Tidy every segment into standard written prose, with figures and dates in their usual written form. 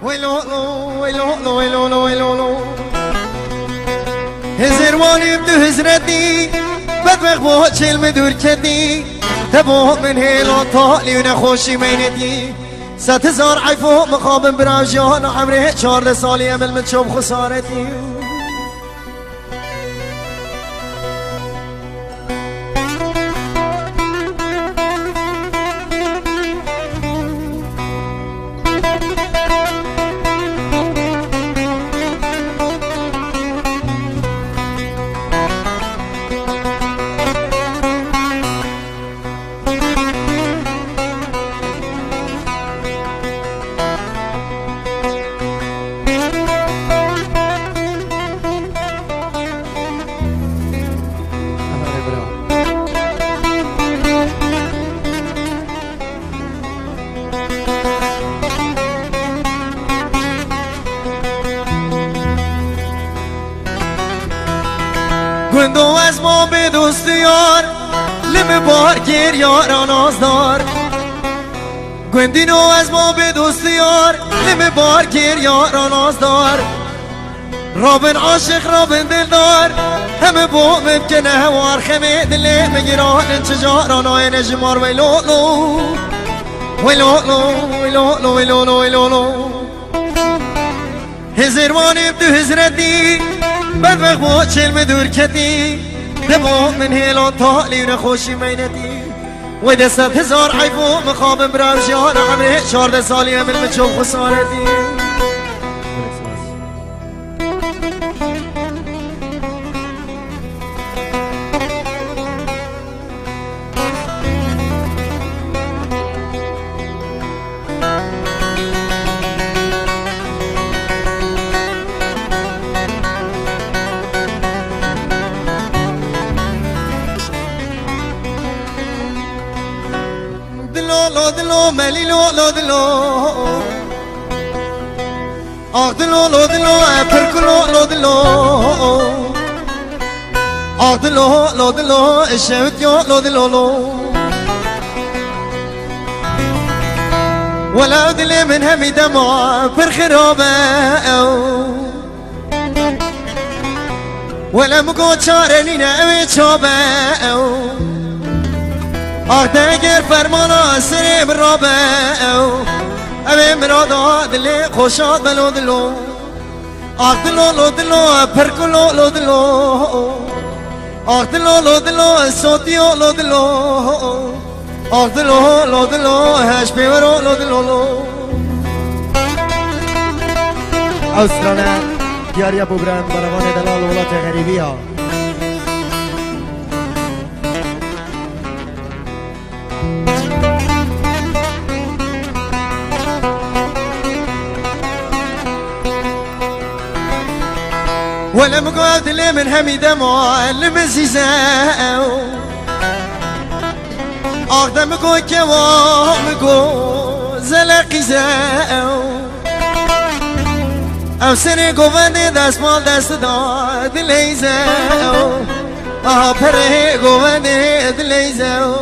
ويلو هزرواني بدو هزردي بدمغ بو چل مدور كدي تبو من هيلو طالي ونخوشي ميندي 100,000 عيفو مقابل براجان عمره 4 سالي امل من شوف خسارتي گندو از ما به دوست یار لم بار گیر یاران آزدار گندینو از ما به دوست یار لم بار گیر یاران آزدار رابن عاشق رابن دلدار همه بو ممکنه هوار خمه دلی مگیران انتجاران آی نجمار ویلولو هزروانی بدو هزردی بدمغ بو چل مدور كدي دبو من هيلو طالي ونخوشي مينتي وده 100,000 عيفو مقابل براجان عمره 4 سالي امل من شوف خسارتي دلو ملي لو دلو آخ دلو پرکلو لو دلو آخ دلو الشهوت يو لو دلو ولا دلي من همي دمع برخرابة ولا مقود شارنينا اوي شابة آخ دگر فرمانا سری برابه اوه مرادا دلی خوشاد بلو دلو آخ دلو پرکلو لو دلو آخ دلو سوتیو لو دلو آخ دلو هش پیورو لو دلو اوسترانه دیاریا بوبران بروان دلال ولات غریبی ها ولا مقعد لي من همي دموع المزيزة آخ دمكو كوامكو زلقيزة او سني قواني دست مال دست دا دليزة پره قواني دليزة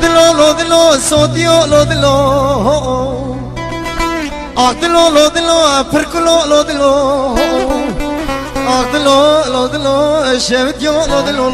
دلو صوتيو لو دلو آخ دلو پرکلو لو دلو آخ دلو شهوت يو لو دلو